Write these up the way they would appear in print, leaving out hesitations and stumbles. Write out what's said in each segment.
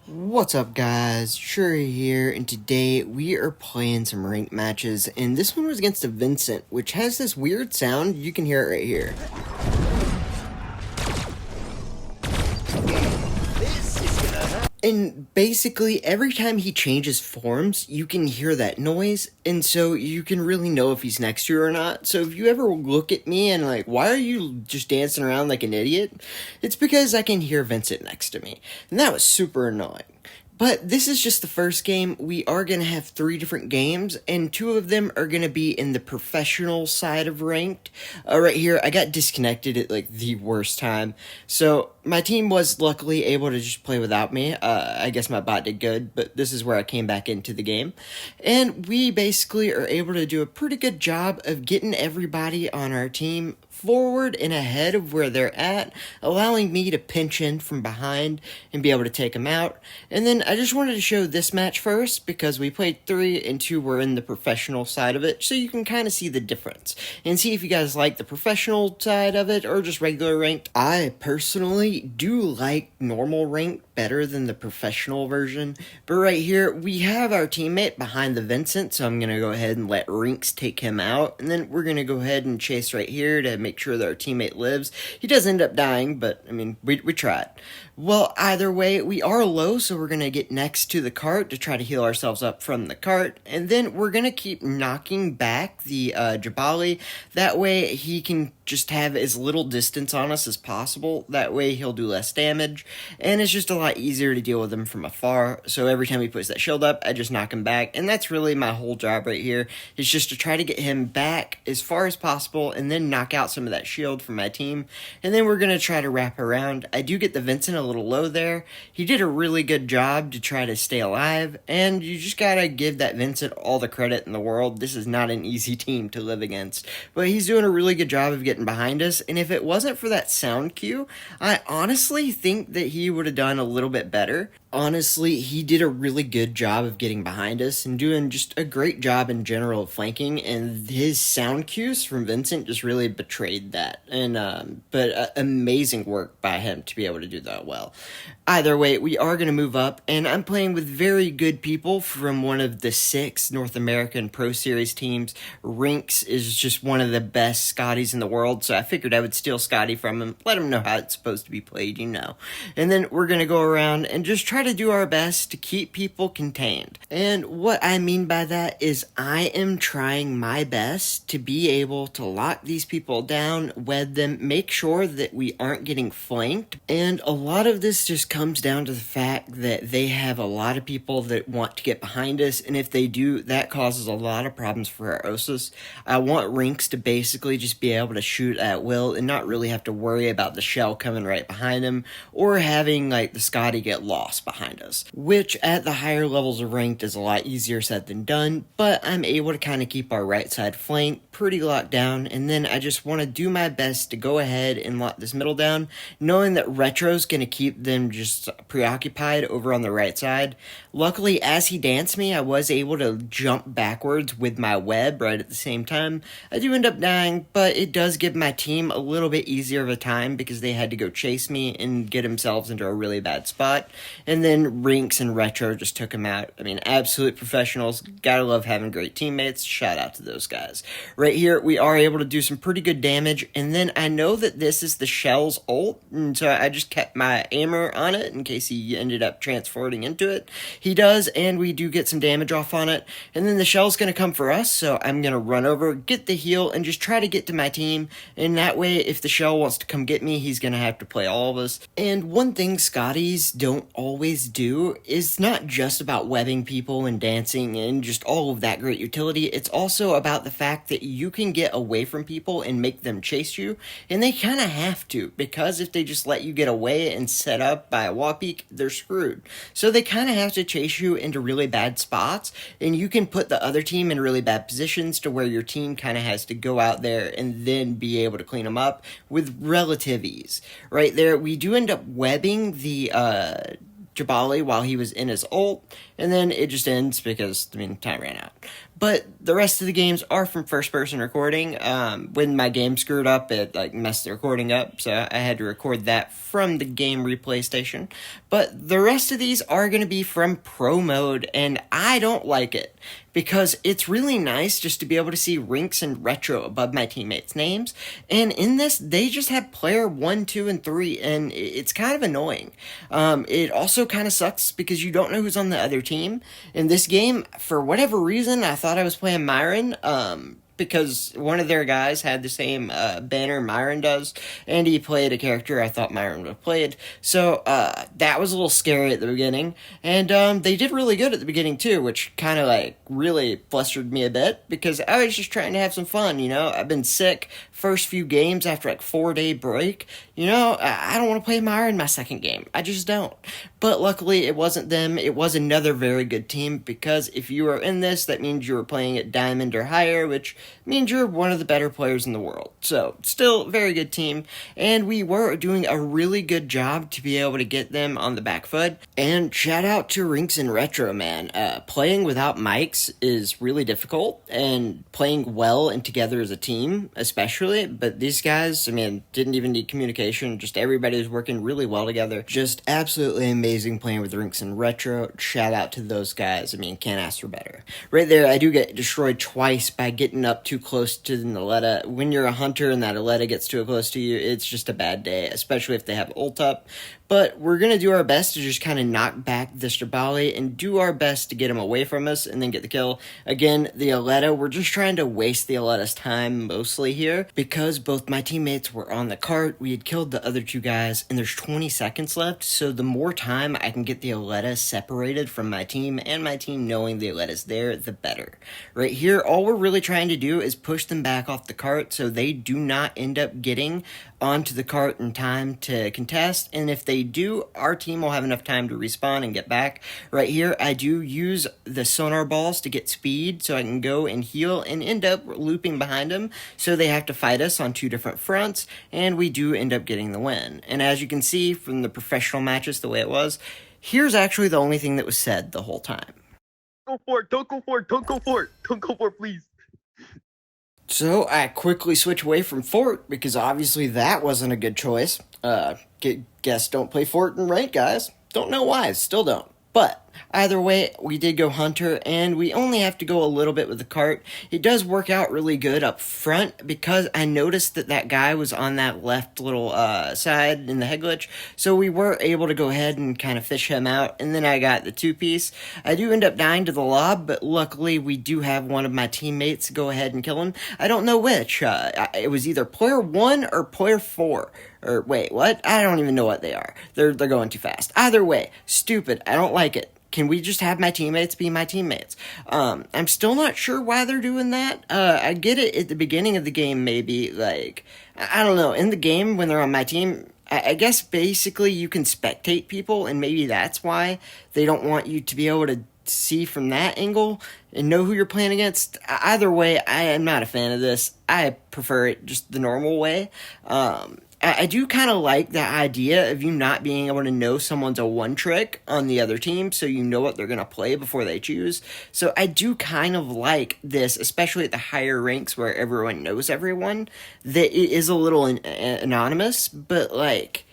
What's up guys, Shouri here, and today we are playing some ranked matches, and this one was against a Vincent, which has this weird sound. You can hear it right here. And basically, every time he changes forms, you can hear that noise, and so you can really know if he's next to you or not. So if you ever look at me and like, why are you just dancing around like an idiot? It's because I can hear Vincent next to me, and that was super annoying. But this is just the first game. We are going to have 3 different games, and 2 of them are going to be in the professional side of ranked. Right here, I got disconnected at like the worst time. So my team was luckily able to just play without me. I guess my bot did good, but this is where I came back into the game. And we basically are able to do a pretty good job of getting everybody on our team forward and ahead of where they're at, allowing me to pinch in from behind and be able to take them out. And then I just wanted to show this match first because we played 3 and 2 were in the professional side of it, so you can kind of see the difference and see if you guys like the professional side of it or just regular ranked. I personally do like normal ranked better than the professional version, but right here we have our teammate behind the Vincent, so I'm gonna go ahead and let Rinks take him out, and then we're gonna go ahead and chase right here to make sure that our teammate lives. He does end up dying, but I mean, we tried. Well, either way, we are low, so we're going to get next to the cart to try to heal ourselves up from the cart, and then we're going to keep knocking back the Jabali. That way, he can just have as little distance on us as possible. That way, he'll do less damage, and it's just a lot easier to deal with him from afar. So every time he puts that shield up, I just knock him back, and that's really my whole job right here, is just to try to get him back as far as possible, and then knock out some of that shield from my team, and then we're going to try to wrap around. I do get the Vincent a little low there. He did a really good job to try to stay alive, and you just gotta give that Vincent all the credit in the world. This is not an easy team to live against, but he's doing a really good job of getting behind us, and if it wasn't for that sound cue, I honestly think that he would have done a little bit better. Honestly, he did a really good job of getting behind us and doing just a great job in general of flanking, and his sound cues from Vincent just really betrayed that. But amazing work by him to be able to do that well. Either way, we are going to move up, and I'm playing with very good people from one of the 6 North American Pro Series teams. Rinks is just one of the best Skadis in the world, so I figured I would steal Skadi from him, let him know how it's supposed to be played, you know. And then we're going to go around and just try to do our best to keep people contained. And what I mean by that is I am trying my best to be able to lock these people down, wed them, make sure that we aren't getting flanked, and a lot of this just comes down to the fact that they have a lot of people that want to get behind us, and if they do, that causes a lot of problems for our Osus. I want Rinks to basically just be able to shoot at will and not really have to worry about the shell coming right behind him or having like the Skadi get lost behind us, which at the higher levels of ranked is a lot easier said than done, but I'm able to kind of keep our right side flank pretty locked down, and then I just want to do my best to go ahead and lock this middle down, knowing that Retro's going to keep them just preoccupied over on the right side. Luckily, as he danced me, I was able to jump backwards with my web right at the same time. I do end up dying, but it does give my team a little bit easier of a time because they had to go chase me and get themselves into a really bad spot. And then Rinks and Retro just took him out. I mean, absolute professionals. Gotta love having great teammates. Shout out to those guys. Right here, we are able to do some pretty good damage, and then I know that this is the Shell's ult, and so I just kept my aimer on it in case he ended up transporting into it. He does, and we do get some damage off on it, and then the Shell's going to come for us, so I'm going to run over, get the heal, and just try to get to my team, and that way, if the Shell wants to come get me, he's going to have to play all of us. And one thing Skadis don't always do is not just about webbing people and dancing and just all of that great utility, it's also about the fact that you can get away from people and make them chase you, and they kind of have to, because if they just let you get away and set up by a wall peak, they're screwed. So they kind of have to chase you into really bad spots, and you can put the other team in really bad positions to where your team kind of has to go out there and then be able to clean them up with relative ease. Right there, we do end up webbing the Jabali while he was in his ult, and then it just ends because, I mean, time ran out. but the rest of the games are from first-person recording. When my game screwed up, it like messed the recording up, so I had to record that from the game replay station. But the rest of these are going to be from pro mode, and I don't like it because it's really nice just to be able to see Rinks and Retro above my teammates' names. And in this, they just have player 1, 2, and 3, and it's kind of annoying. It also kind of sucks because you don't know who's on the other team. In this game, for whatever reason, I thought I was playing Myron, because one of their guys had the same banner Myron does, and he played a character I thought Myron would have played. So that was a little scary at the beginning, and they did really good at the beginning too, which kind of like really flustered me a bit because I was just trying to have some fun. I've been sick first few games after like 4-day break. I don't want to play Myron my second game. I just don't. But luckily, it wasn't them. It was another very good team, because if you are in this, that means you were playing at Diamond or higher, which means you're one of the better players in the world. So, still, very good team. And we were doing a really good job to be able to get them on the back foot. And shout out to Rinks and Retro, man. Playing without mics is really difficult, and playing well and together as a team, especially. But these guys, didn't even need communication. Just everybody was working really well together. Just absolutely amazing playing with Rinks and Retro. Shout out to those guys. Can't ask for better. Right there, I do get destroyed twice by getting up too close to the Naletta. When you're a hunter and that Aletta gets too close to you, it's just a bad day, especially if they have ult up. But we're going to do our best to just kind of knock back the Stabali and do our best to get him away from us and then get the kill. Again, the Aletta, we're just trying to waste the Aletta's time mostly here because both my teammates were on the cart. We had killed the other two guys, and there's 20 seconds left, so the more time I can get the Aletta separated from my team and my team knowing the Aletta's there, the better. Right here, all we're really trying to do is push them back off the cart so they do not end up getting onto the cart in time to contest, and if they do, our team will have enough time to respawn and get back. Right here, I do use the sonar balls to get speed so I can go and heal and end up looping behind them, so they have to fight us on two different fronts, and we do end up getting the win. And as you can see from the professional matches the way it was, here's actually the only thing that was said the whole time. Go for it, don't go for it, don't go for it, don't go for it, please. So I quickly switch away from Fort because obviously that wasn't a good choice. Guess don't play Fort and rank, guys. Don't know why, still don't. But either way, we did go Hunter, and we only have to go a little bit with the cart. It does work out really good up front because I noticed that that guy was on that left little side in the head glitch, so we were able to go ahead and kind of fish him out, and then I got the two-piece. I do end up dying to the lob, but luckily we do have one of my teammates go ahead and kill him. I don't know which. It was either player 1 or player 4. Or wait, what? I don't even know what they are. They're going too fast. Either way, stupid. I don't like it. Can we just have my teammates be my teammates? I'm still not sure why they're doing that. I get it at the beginning of the game, maybe, like, I don't know, in the game when they're on my team, I guess basically you can spectate people, and maybe that's why they don't want you to be able to see from that angle and know who you're playing against. Either way, I am not a fan of this. I prefer it just the normal way. I do kind of like the idea of you not being able to know someone's a one-trick on the other team, so you know what they're going to play before they choose. So I do kind of like this, especially at the higher ranks where everyone knows everyone, that it is a little anonymous, but like,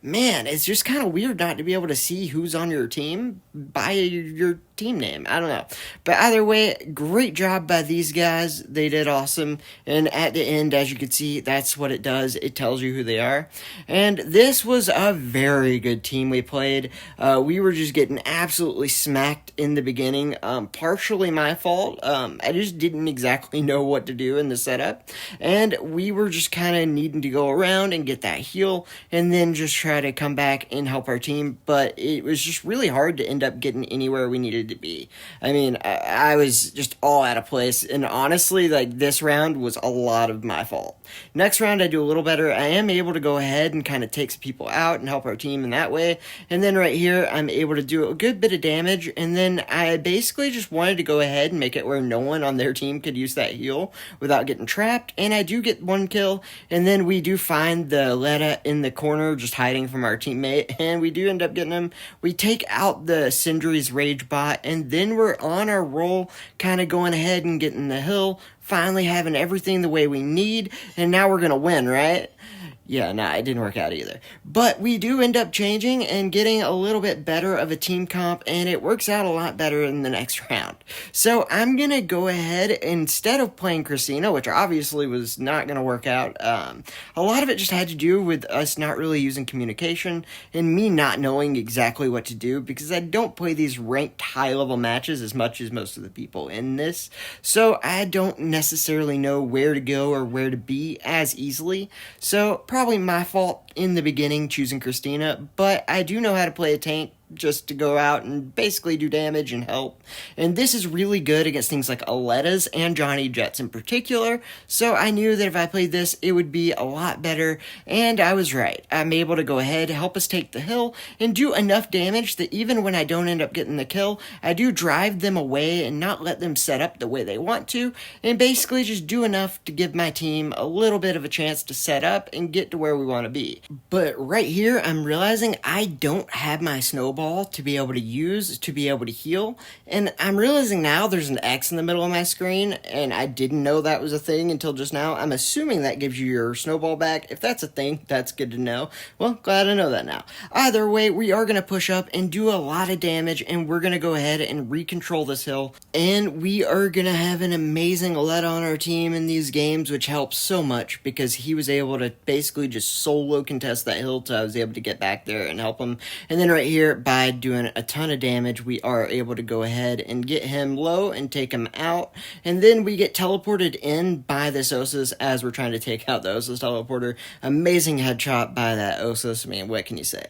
man, it's just kind of weird not to be able to see who's on your team by your team name. I don't know. But either way, great job by these guys. They did awesome. And at the end, as you can see, that's what it does. It tells you who they are. And this was a very good team we played. We were just getting absolutely smacked in the beginning. Partially my fault. I just didn't exactly know what to do in the setup. And we were just kind of needing to go around and get that heal and then just try to come back and help our team. But it was just really hard to end up getting anywhere we needed to be. I was just all out of place, and honestly, like, this round was a lot of my fault. Next round, I do a little better. I am able to go ahead and kind of take some people out and help our team in that way, and then right here, I'm able to do a good bit of damage, and then I basically just wanted to go ahead and make it where no one on their team could use that heal without getting trapped, and I do get one kill, and then we do find the Letta in the corner just hiding from our teammate, and we do end up getting him. We take out the Sindri's Rage bot, shot, and then we're on our roll, kind of going ahead and getting the hill, finally having everything the way we need, and now we're gonna win, right? Yeah, nah, it didn't work out either. But we do end up changing and getting a little bit better of a team comp, and it works out a lot better in the next round. So I'm going to go ahead, instead of playing Christina, which obviously was not going to work out, a lot of it just had to do with us not really using communication and me not knowing exactly what to do, because I don't play these ranked high-level matches as much as most of the people in this. So I don't necessarily know where to go or where to be as easily. So probably my fault in the beginning choosing Christina, but I do know how to play a tank just to go out and basically do damage and help. And this is really good against things like Aletas and Johnny Jets in particular, so I knew that if I played this, it would be a lot better, and I was right. I'm able to go ahead, help us take the hill, and do enough damage that even when I don't end up getting the kill, I do drive them away and not let them set up the way they want to, and basically just do enough to give my team a little bit of a chance to set up and get to where we want to be. But right here, I'm realizing I don't have my snowball to be able to use to be able to heal, and I'm realizing now there's an X in the middle of my screen, and I didn't know that was a thing until just now. I'm assuming that gives you your snowball back. If that's a thing, that's good to know. Well, glad I know that now. Either way, we are going to push up and do a lot of damage, and we're going to go ahead and recontrol this hill, and we are going to have an amazing let on our team in these games, which helps so much because he was able to basically just solo contest that hill till I was able to get back there and help him. And then right here, by doing a ton of damage, we are able to go ahead and get him low and take him out, and then we get teleported in by this Osus as we're trying to take out the Osus teleporter. Amazing headshot by that Osus, man, what can you say?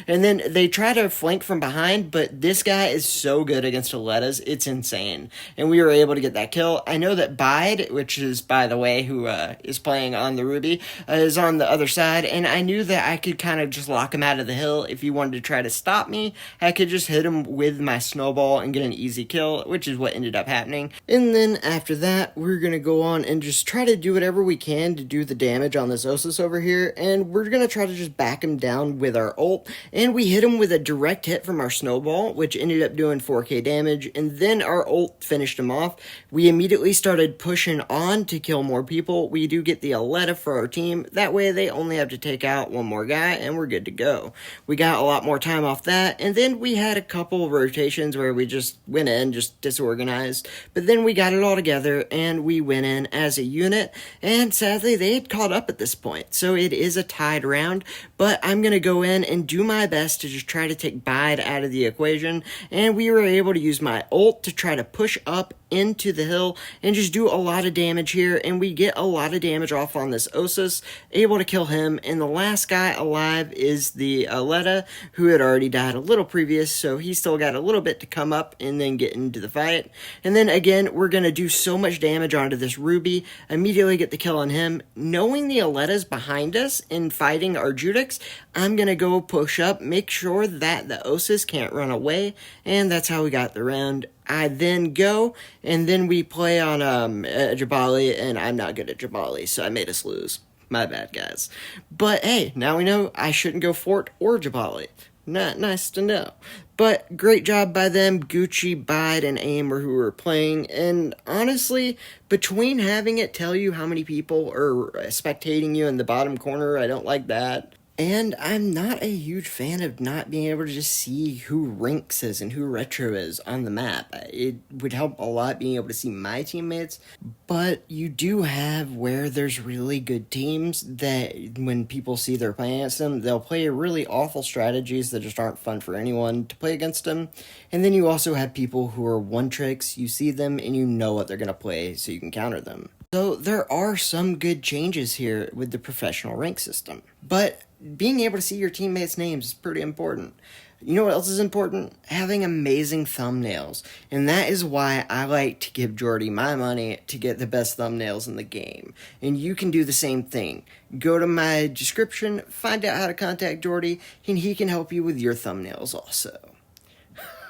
And then they try to flank from behind, but this guy is so good against Aletas, it's insane. And we were able to get that kill. I know that Bide, which is, by the way, who is playing on the Ruby, is on the other side, and I knew that I could kind of just lock him out of the hill. If he wanted to try to stop me, I could just hit him with my snowball and get an easy kill, which is what ended up happening. And then after that, we're going to go on and just try to do whatever we can to do the damage on this Osus over here, and we're going to try to just back him down with our ult, and we hit him with a direct hit from our snowball, which ended up doing 4k damage, and then our ult finished him off. We immediately started pushing on to kill more people. We do get the Aleta for our team. That way they only have to take out one more guy, and we're good to go. We got a lot more time off that, and then we had a couple rotations where we just went in, just disorganized, but then we got it all together, and we went in as a unit, and sadly they had caught up at this point, so it is a tied round, but I'm going to go in and do my best to just try to take Bide out of the equation, and we were able to use my ult to try to push up into the hill and just do a lot of damage here, and we get a lot of damage off on this Osus, able to kill him, and the last guy alive is the Aleta, who had already died a little previous, so he still got a little bit to come up and then get into the fight. And then again, we're going to do so much damage onto this Ruby, immediately get the kill on him. Knowing the Aleta's behind us and fighting our Judix, I'm going to go push up, make sure that the Osus can't run away, and that's how we got the round. I then go, and then we play on Jabali, and I'm not good at Jabali, so I made us lose. My bad, guys. But hey, now we know I shouldn't go Fort or Jabali. Not nice to know. But great job by them. Gucci, Bide, and Aim were who were playing. And honestly, between having it tell you how many people are spectating you in the bottom corner, I don't like that. And I'm not a huge fan of not being able to just see who Rinks is and who Retro is on the map. It would help a lot being able to see my teammates, but you do have where there's really good teams that when people see they're playing against them, they'll play really awful strategies that just aren't fun for anyone to play against them. And then you also have people who are one tricks, you see them and you know what they're going to play so you can counter them. So there are some good changes here with the professional rank system, but being able to see your teammates' names is pretty important. You know what else is important? Having amazing thumbnails. And that is why I like to give Jordy my money to get the best thumbnails in the game. And you can do the same thing. Go to my description, find out how to contact Jordy, and he can help you with your thumbnails also.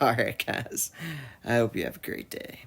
Alright guys, I hope you have a great day.